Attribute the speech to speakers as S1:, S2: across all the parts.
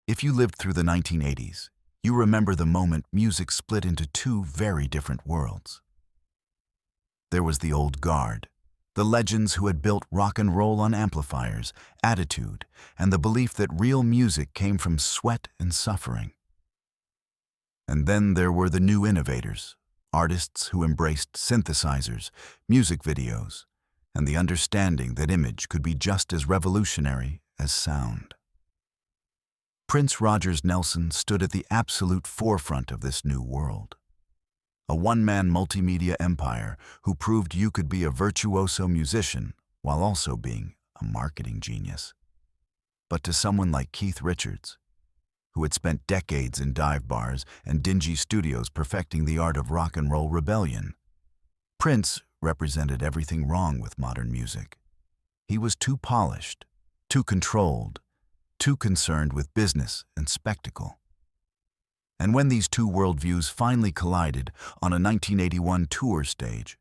S1: If you lived through the 1980s, you remember the moment music split into two very different worlds. There was the old guard, the legends who had built rock and roll on amplifiers, attitude, and the belief that real music came from sweat and suffering. And then there were the new innovators, artists who embraced synthesizers, music videos, and the understanding that image could be just as revolutionary as sound. Prince Rogers Nelson stood at the absolute forefront of this new world. A one-man multimedia empire who proved you could be a virtuoso musician while also being a marketing genius. But to someone like Keith Richards, who had spent decades in dive bars and dingy studios perfecting the art of rock and roll rebellion, Prince represented everything wrong with modern music. He was too polished, too controlled, too concerned with business and spectacle. And when these two worldviews finally collided on a 1981 tour stage,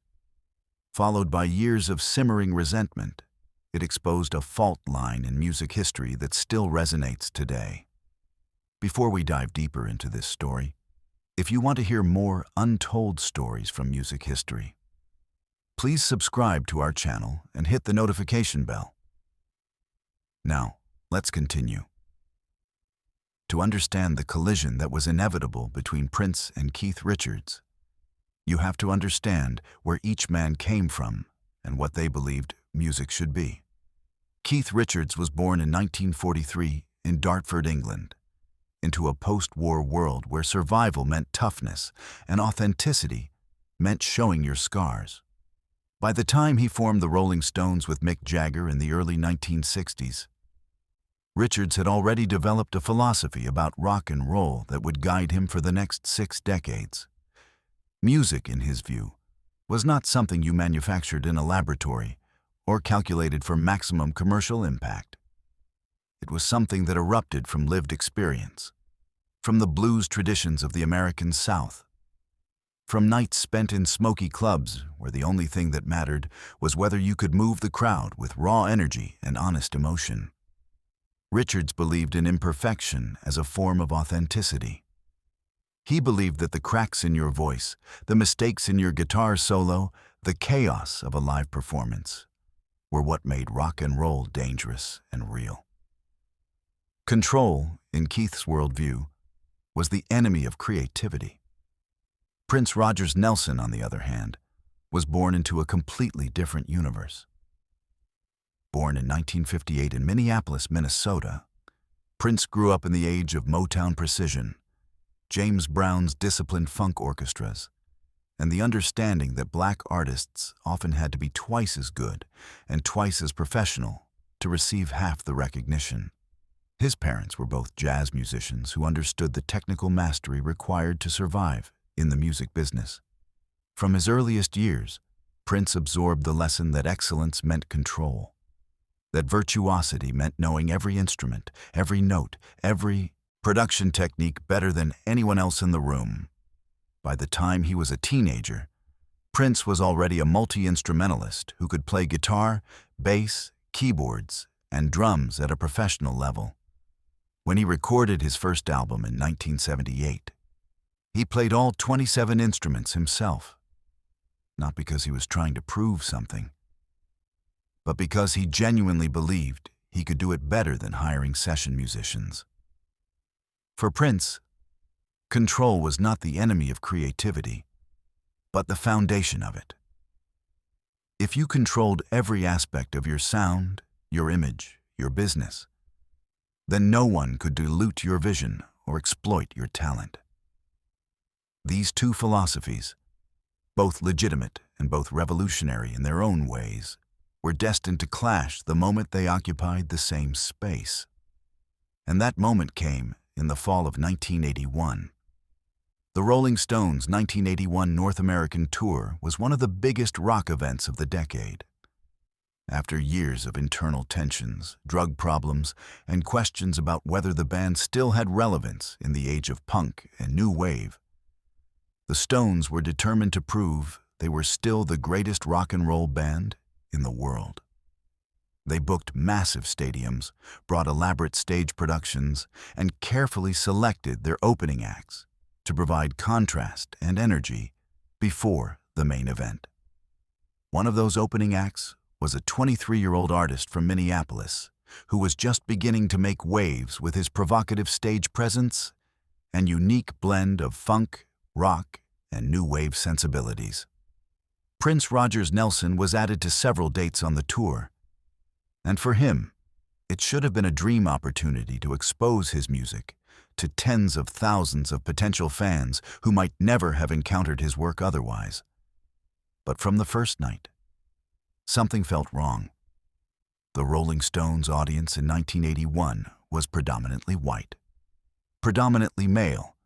S1: followed by years of simmering resentment, it exposed a fault line in music history that still resonates today. Before we dive deeper into this story, if you want to hear more untold stories from music history, please subscribe to our channel and hit the notification bell. Now, let's continue. To understand the collision that was inevitable between Prince and Keith Richards, you have to understand where each man came from and what they believed music should be. Keith Richards was born in 1943 in Dartford, England, into a post-war world where survival meant toughness and authenticity meant showing your scars. By the time he formed the Rolling Stones with Mick Jagger in the early 1960s, Richards had already developed a philosophy about rock and roll that would guide him for the next 6 decades. Music, in his view, was not something you manufactured in a laboratory or calculated for maximum commercial impact. It was something that erupted from lived experience, from the blues traditions of the American South, from nights spent in smoky clubs where the only thing that mattered was whether you could move the crowd with raw energy and honest emotion. Richards believed in imperfection as a form of authenticity. He believed that the cracks in your voice, the mistakes in your guitar solo, the chaos of a live performance were what made rock and roll dangerous and real. Control, in Keith's worldview, was the enemy of creativity. Prince Rogers Nelson, on the other hand, was born into a completely different universe. Born in 1958 in Minneapolis, Minnesota, Prince grew up in the age of Motown precision, James Brown's disciplined funk orchestras, and the understanding that black artists often had to be twice as good and twice as professional to receive half the recognition. His parents were both jazz musicians who understood the technical mastery required to survive in the music business. From his earliest years, Prince absorbed the lesson that excellence meant control, that virtuosity meant knowing every instrument, every note, every production technique better than anyone else in the room. By the time he was a teenager, Prince was already a multi-instrumentalist who could play guitar, bass, keyboards, and drums at a professional level. When he recorded his first album in 1978, he played all 27 instruments himself, not because he was trying to prove something, but because he genuinely believed he could do it better than hiring session musicians. For Prince, control was not the enemy of creativity, but the foundation of it. If you controlled every aspect of your sound, your image, your business, then no one could dilute your vision or exploit your talent. These two philosophies, both legitimate and both revolutionary in their own ways, were destined to clash the moment they occupied the same space. And that moment came in the fall of 1981. The Rolling Stones' 1981 North American tour was one of the biggest rock events of the decade. After years of internal tensions, drug problems, and questions about whether the band still had relevance in the age of punk and new wave, the Stones were determined to prove they were still the greatest rock and roll band in the world. They booked massive stadiums, brought elaborate stage productions, and carefully selected their opening acts to provide contrast and energy before the main event. One of those opening acts was a 23-year-old artist from Minneapolis who was just beginning to make waves with his provocative stage presence and unique blend of funk, rock, and new wave sensibilities. Prince Rogers Nelson was added to several dates on the tour, and for him, it should have been a dream opportunity to expose his music to tens of thousands of potential fans who might never have encountered his work otherwise. But from the first night, something felt wrong. The Rolling Stones audience in 1981 was predominantly white, predominantly male,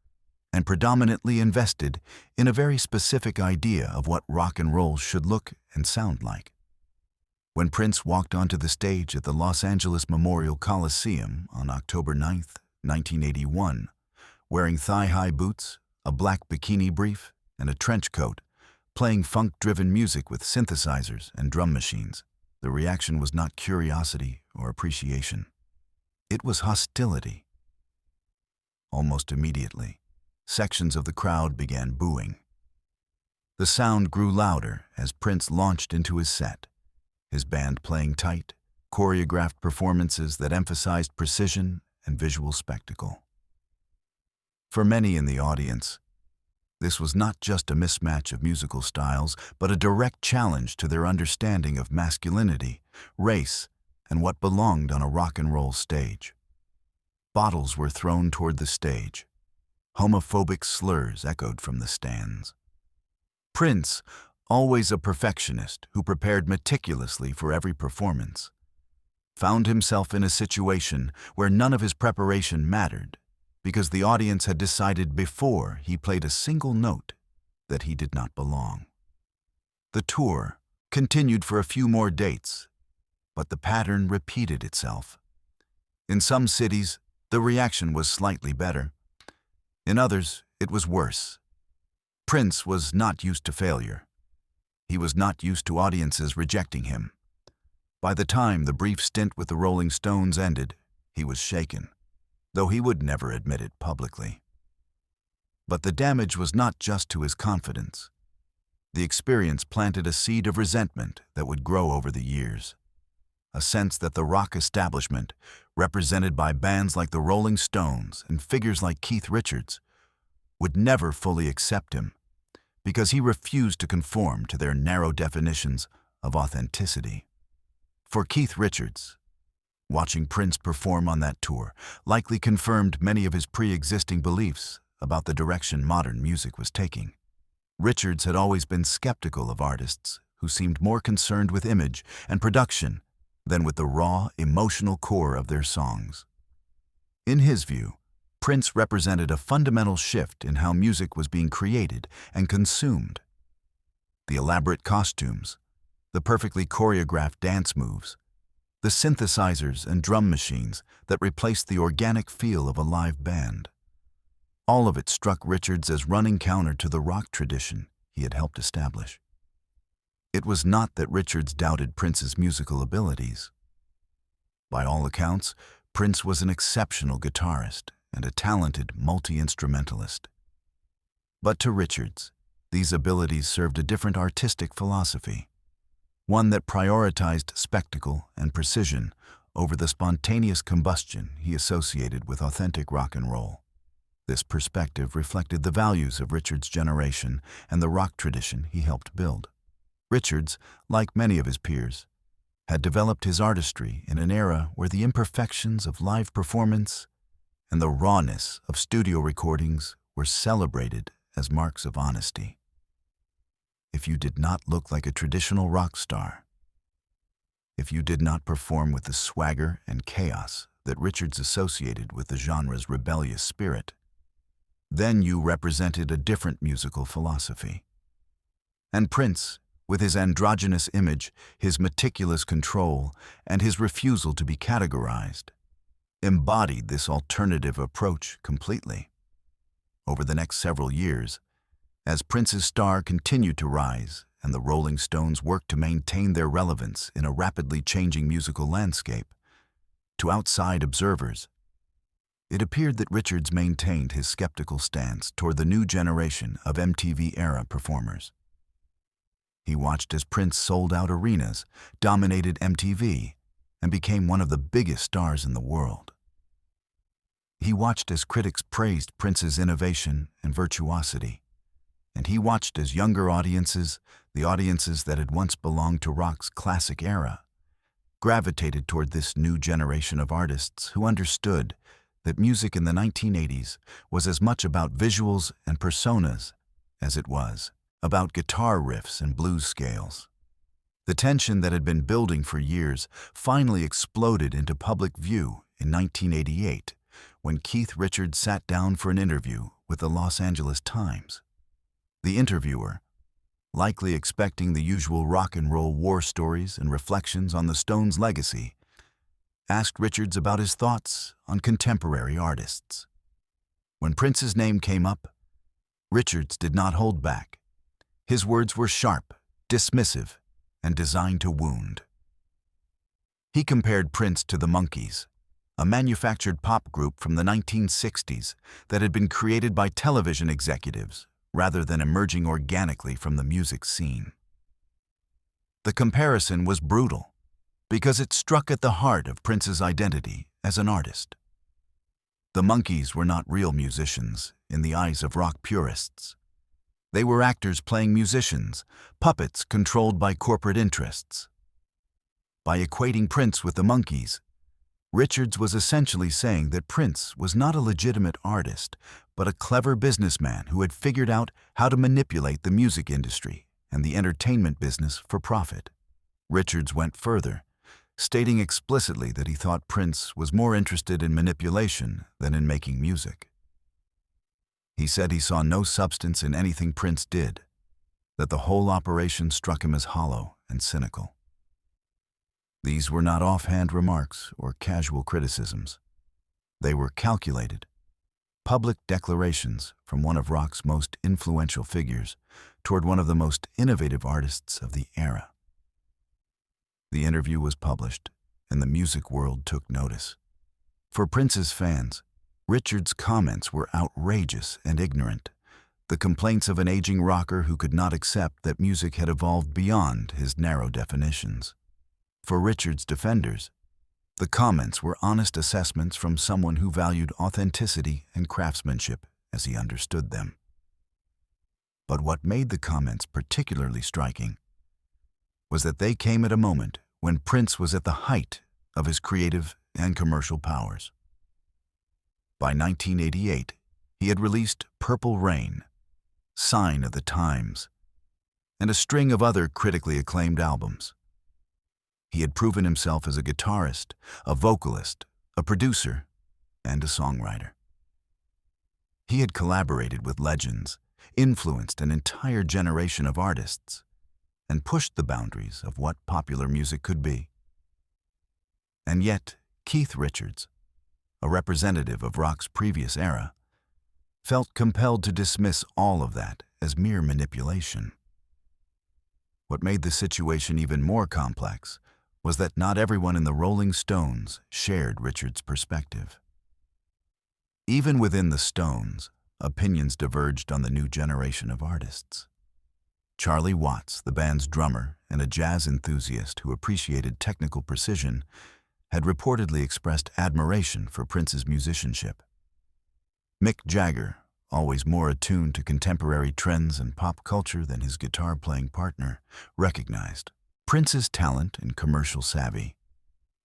S1: and predominantly invested in a very specific idea of what rock and roll should look and sound like. When Prince walked onto the stage at the Los Angeles Memorial Coliseum on October 9, 1981, wearing thigh-high boots, a black bikini brief, and a trench coat, playing funk-driven music with synthesizers and drum machines, the reaction was not curiosity or appreciation. It was hostility. Almost immediately, sections of the crowd began booing. The sound grew louder as Prince launched into his set, his band playing tight, choreographed performances that emphasized precision and visual spectacle. For many in the audience, this was not just a mismatch of musical styles, but a direct challenge to their understanding of masculinity, race, and what belonged on a rock and roll stage. Bottles were thrown toward the stage. Homophobic slurs echoed from the stands. Prince, always a perfectionist who prepared meticulously for every performance, found himself in a situation where none of his preparation mattered because the audience had decided before he played a single note that he did not belong. The tour continued for a few more dates, but the pattern repeated itself. In some cities, the reaction was slightly better. In others, it was worse. Prince was not used to failure. He was not used to audiences rejecting him. By the time the brief stint with the Rolling Stones ended, he was shaken, though he would never admit it publicly. But the damage was not just to his confidence. The experience planted a seed of resentment that would grow over the years. A sense that the rock establishment, represented by bands like the Rolling Stones and figures like Keith Richards, would never fully accept him because he refused to conform to their narrow definitions of authenticity. For Keith Richards, watching Prince perform on that tour likely confirmed many of his pre-existing beliefs about the direction modern music was taking. Richards had always been skeptical of artists who seemed more concerned with image and production than with the raw, emotional core of their songs. In his view, Prince represented a fundamental shift in how music was being created and consumed. The elaborate costumes, the perfectly choreographed dance moves, the synthesizers and drum machines that replaced the organic feel of a live band. All of it struck Richards as running counter to the rock tradition he had helped establish. It was not that Richards doubted Prince's musical abilities. By all accounts, Prince was an exceptional guitarist and a talented multi-instrumentalist. But to Richards, these abilities served a different artistic philosophy, one that prioritized spectacle and precision over the spontaneous combustion he associated with authentic rock and roll. This perspective reflected the values of Richards' generation and the rock tradition he helped build. Richards, like many of his peers, had developed his artistry in an era where the imperfections of live performance and the rawness of studio recordings were celebrated as marks of honesty. If you did not look like a traditional rock star, if you did not perform with the swagger and chaos that Richards associated with the genre's rebellious spirit, then you represented a different musical philosophy. And Prince, with his androgynous image, his meticulous control, and his refusal to be categorized, embodied this alternative approach completely. Over the next several years, as Prince's star continued to rise and the Rolling Stones worked to maintain their relevance in a rapidly changing musical landscape, to outside observers, it appeared that Richards maintained his skeptical stance toward the new generation of MTV-era performers. He watched as Prince sold out arenas, dominated MTV, and became one of the biggest stars in the world. He watched as critics praised Prince's innovation and virtuosity, and he watched as younger audiences, the audiences that had once belonged to rock's classic era, gravitated toward this new generation of artists who understood that music in the 1980s was as much about visuals and personas as it was about guitar riffs and blues scales. The tension that had been building for years finally exploded into public view in 1988 when Keith Richards sat down for an interview with the Los Angeles Times. The interviewer, likely expecting the usual rock and roll war stories and reflections on the Stones' legacy, asked Richards about his thoughts on contemporary artists. When Prince's name came up, Richards did not hold back. His words were sharp, dismissive, and designed to wound. He compared Prince to the Monkees, a manufactured pop group from the 1960s that had been created by television executives rather than emerging organically from the music scene. The comparison was brutal, because it struck at the heart of Prince's identity as an artist. The Monkees were not real musicians in the eyes of rock purists. They were actors playing musicians, puppets controlled by corporate interests. By equating Prince with the Monkees, Richards was essentially saying that Prince was not a legitimate artist, but a clever businessman who had figured out how to manipulate the music industry and the entertainment business for profit. Richards went further, stating explicitly that he thought Prince was more interested in manipulation than in making music. He said he saw no substance in anything Prince did, that the whole operation struck him as hollow and cynical. These were not offhand remarks or casual criticisms. They were calculated, public declarations from one of rock's most influential figures toward one of the most innovative artists of the era. The interview was published, and the music world took notice. For Prince's fans, Richards' comments were outrageous and ignorant, the complaints of an aging rocker who could not accept that music had evolved beyond his narrow definitions. For Richards' defenders, the comments were honest assessments from someone who valued authenticity and craftsmanship as he understood them. But what made the comments particularly striking was that they came at a moment when Prince was at the height of his creative and commercial powers. By 1988, he had released Purple Rain, Sign of the Times, and a string of other critically acclaimed albums. He had proven himself as a guitarist, a vocalist, a producer, and a songwriter. He had collaborated with legends, influenced an entire generation of artists, and pushed the boundaries of what popular music could be. And yet, Keith Richards, a representative of rock's previous era, felt compelled to dismiss all of that as mere manipulation. What made the situation even more complex was that not everyone in the Rolling Stones shared Richards' perspective. Even within the Stones, opinions diverged on the new generation of artists. Charlie Watts, the band's drummer and a jazz enthusiast who appreciated technical precision, had reportedly expressed admiration for Prince's musicianship. Mick Jagger, always more attuned to contemporary trends and pop culture than his guitar-playing partner, recognized Prince's talent and commercial savvy.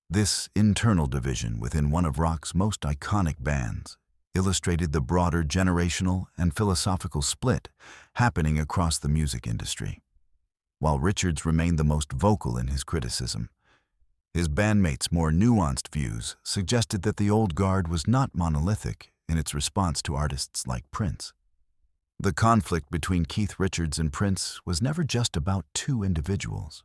S1: This internal division within one of rock's most iconic bands illustrated the broader generational and philosophical split happening across the music industry. While Richards remained the most vocal in his criticism, his bandmates' more nuanced views suggested that the old guard was not monolithic in its response to artists like Prince. The conflict between Keith Richards and Prince was never just about two individuals.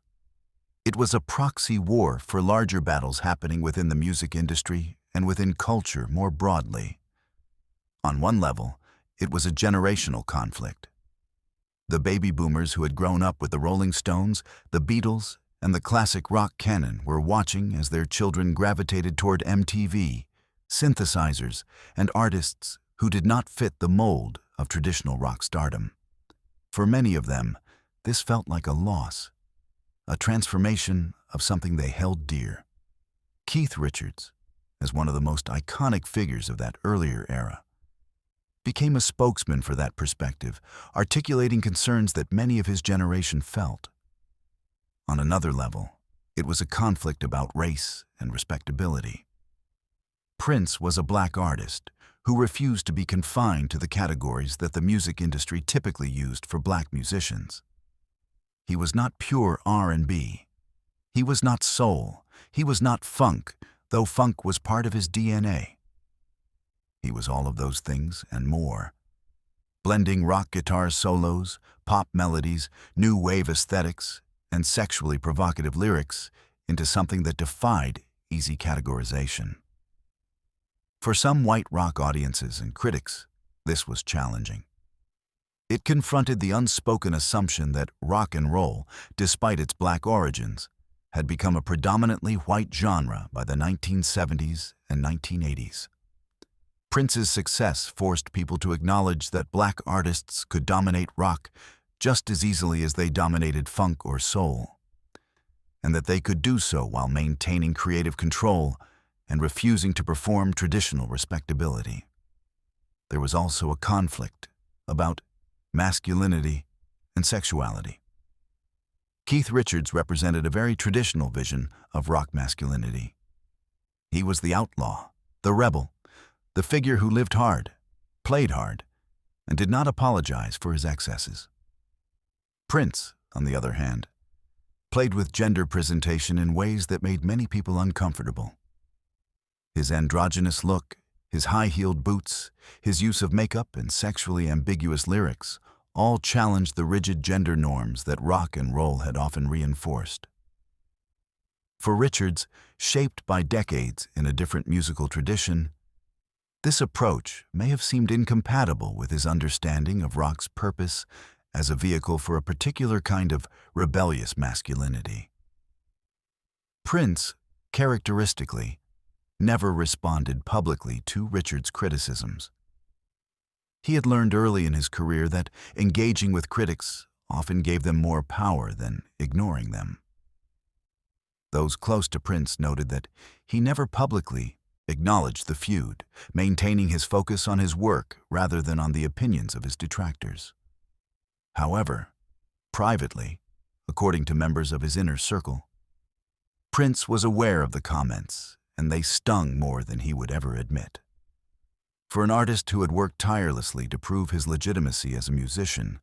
S1: It was a proxy war for larger battles happening within the music industry and within culture more broadly. On one level, it was a generational conflict. The baby boomers who had grown up with the Rolling Stones, the Beatles, and the classic rock canon were watching as their children gravitated toward MTV, synthesizers, and artists who did not fit the mold of traditional rock stardom. For many of them, this felt like a loss, a transformation of something they held dear. Keith Richards, as one of the most iconic figures of that earlier era, became a spokesman for that perspective, articulating concerns that many of his generation felt. On another level, it was a conflict about race and respectability. Prince was a black artist who refused to be confined to the categories that the music industry typically used for black musicians. He was not pure R&B. He was not soul. He was not funk, though funk was part of his DNA. He was all of those things and more, blending rock guitar solos, pop melodies, new wave aesthetics, and sexually provocative lyrics into something that defied easy categorization. For some white rock audiences and critics, this was challenging. It confronted the unspoken assumption that rock and roll, despite its black origins, had become a predominantly white genre by the 1970s and 1980s. Prince's success forced people to acknowledge that black artists could dominate rock just as easily as they dominated funk or soul, and that they could do so while maintaining creative control and refusing to perform traditional respectability. There was also a conflict about masculinity and sexuality. Keith Richards represented a very traditional vision of rock masculinity. He was the outlaw, the rebel, the figure who lived hard, played hard, and did not apologize for his excesses. Prince, on the other hand, played with gender presentation in ways that made many people uncomfortable. His androgynous look, his high-heeled boots, his use of makeup and sexually ambiguous lyrics all challenged the rigid gender norms that rock and roll had often reinforced. For Richards, shaped by decades in a different musical tradition, this approach may have seemed incompatible with his understanding of rock's purpose as a vehicle for a particular kind of rebellious masculinity. Prince, characteristically, never responded publicly to Richards' criticisms. He had learned early in his career that engaging with critics often gave them more power than ignoring them. Those close to Prince noted that he never publicly acknowledged the feud, maintaining his focus on his work rather than on the opinions of his detractors. However, privately, according to members of his inner circle, Prince was aware of the comments, and they stung more than he would ever admit. For an artist who had worked tirelessly to prove his legitimacy as a musician,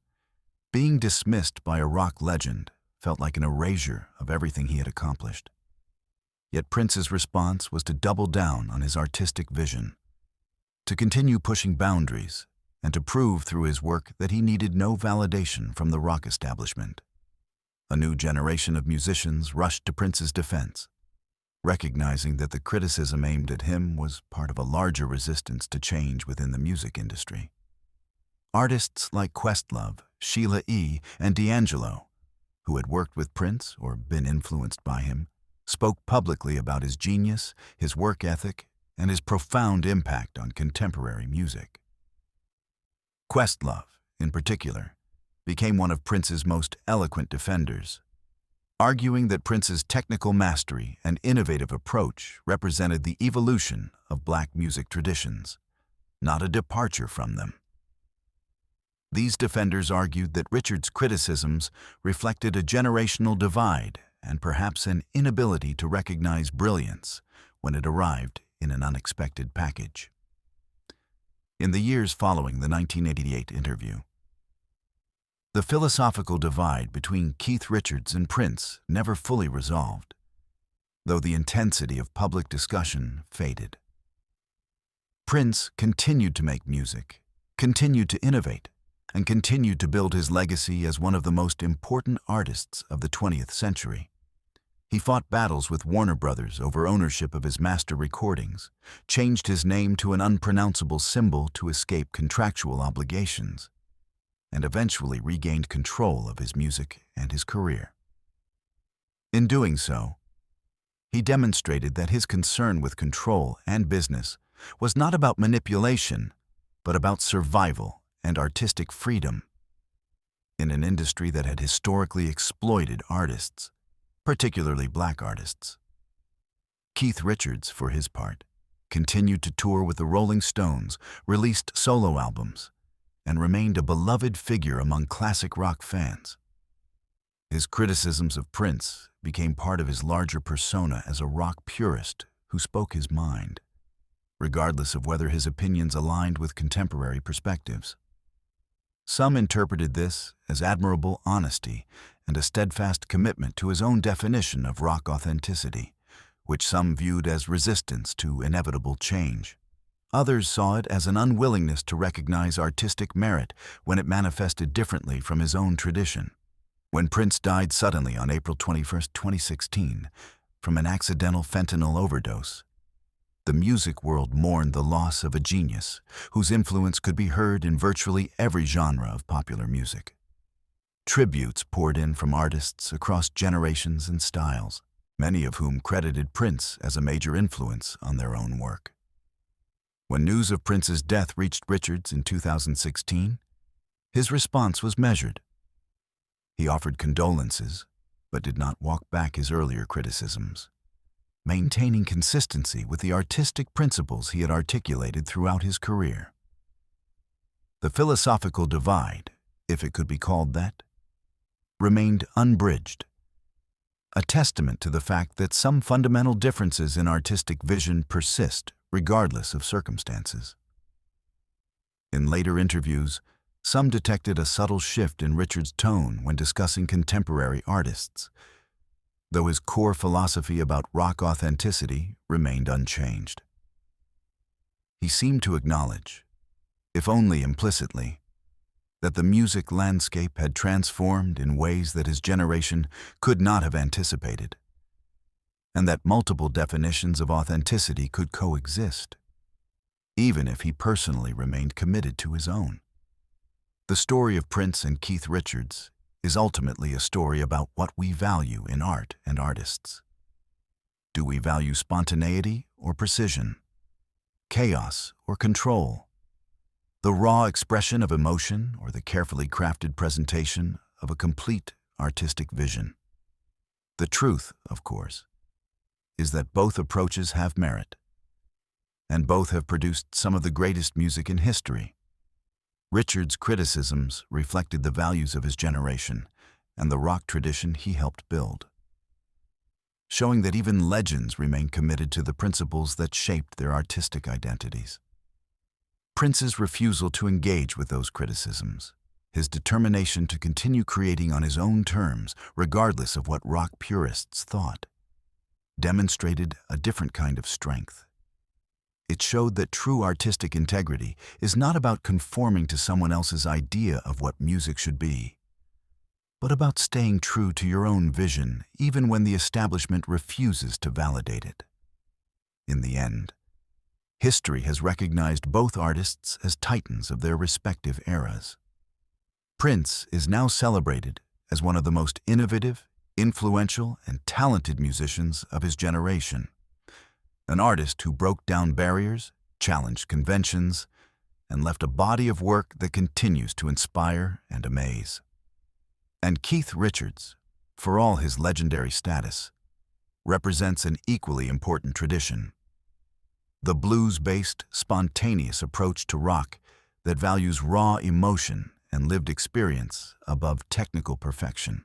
S1: being dismissed by a rock legend felt like an erasure of everything he had accomplished. Yet Prince's response was to double down on his artistic vision, to continue pushing boundaries, and to prove through his work that he needed no validation from the rock establishment. A new generation of musicians rushed to Prince's defense, recognizing that the criticism aimed at him was part of a larger resistance to change within the music industry. Artists like Questlove, Sheila E., and D'Angelo, who had worked with Prince or been influenced by him, spoke publicly about his genius, his work ethic, and his profound impact on contemporary music. Questlove, in particular, became one of Prince's most eloquent defenders, arguing that Prince's technical mastery and innovative approach represented the evolution of black music traditions, not a departure from them. These defenders argued that Richards' criticisms reflected a generational divide and perhaps an inability to recognize brilliance when it arrived in an unexpected package. In the years following the 1988 interview, the philosophical divide between Keith Richards and Prince never fully resolved, though the intensity of public discussion faded. Prince continued to make music, continued to innovate, and continued to build his legacy as one of the most important artists of the 20th century. He fought battles with Warner Brothers over ownership of his master recordings, changed his name to an unpronounceable symbol to escape contractual obligations, and eventually regained control of his music and his career. In doing so, he demonstrated that his concern with control and business was not about manipulation, but about survival and artistic freedom. In an industry that had historically exploited artists, particularly black artists. Keith Richards, for his part, continued to tour with the Rolling Stones, released solo albums, and remained a beloved figure among classic rock fans. His criticisms of Prince became part of his larger persona as a rock purist who spoke his mind, regardless of whether his opinions aligned with contemporary perspectives. Some interpreted this as admirable honesty and a steadfast commitment to his own definition of rock authenticity, which some viewed as resistance to inevitable change. Others saw it as an unwillingness to recognize artistic merit when it manifested differently from his own tradition. When Prince died suddenly on April 21, 2016, from an accidental fentanyl overdose, the music world mourned the loss of a genius whose influence could be heard in virtually every genre of popular music. Tributes poured in from artists across generations and styles, many of whom credited Prince as a major influence on their own work. When news of Prince's death reached Richards in 2016, his response was measured. He offered condolences, but did not walk back his earlier criticisms, maintaining consistency with the artistic principles he had articulated throughout his career. The philosophical divide, if it could be called that, remained unbridged, a testament to the fact that some fundamental differences in artistic vision persist regardless of circumstances. In later interviews, some detected a subtle shift in Richards' tone when discussing contemporary artists, though his core philosophy about rock authenticity remained unchanged. He seemed to acknowledge, if only implicitly, that the music landscape had transformed in ways that his generation could not have anticipated, and that multiple definitions of authenticity could coexist, even if he personally remained committed to his own. The story of Prince and Keith Richards is ultimately a story about what we value in art and artists. Do we value spontaneity or precision, chaos or control, the raw expression of emotion or the carefully crafted presentation of a complete artistic vision? The truth, of course, is that both approaches have merit, and both have produced some of the greatest music in history. Richards' criticisms reflected the values of his generation and the rock tradition he helped build, showing that even legends remain committed to the principles that shaped their artistic identities. Prince's refusal to engage with those criticisms, his determination to continue creating on his own terms, regardless of what rock purists thought, demonstrated a different kind of strength. It showed that true artistic integrity is not about conforming to someone else's idea of what music should be, but about staying true to your own vision even when the establishment refuses to validate it. In the end, history has recognized both artists as titans of their respective eras. Prince is now celebrated as one of the most innovative, influential, and talented musicians of his generation. An artist who broke down barriers, challenged conventions, and left a body of work that continues to inspire and amaze. And Keith Richards, for all his legendary status, represents an equally important tradition: the blues-based, spontaneous approach to rock that values raw emotion and lived experience above technical perfection.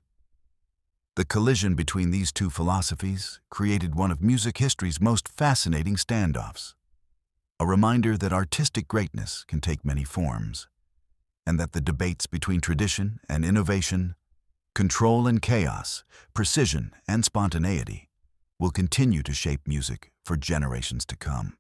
S1: The collision between these two philosophies created one of music history's most fascinating standoffs, a reminder that artistic greatness can take many forms, and that the debates between tradition and innovation, control and chaos, precision and spontaneity will continue to shape music for generations to come.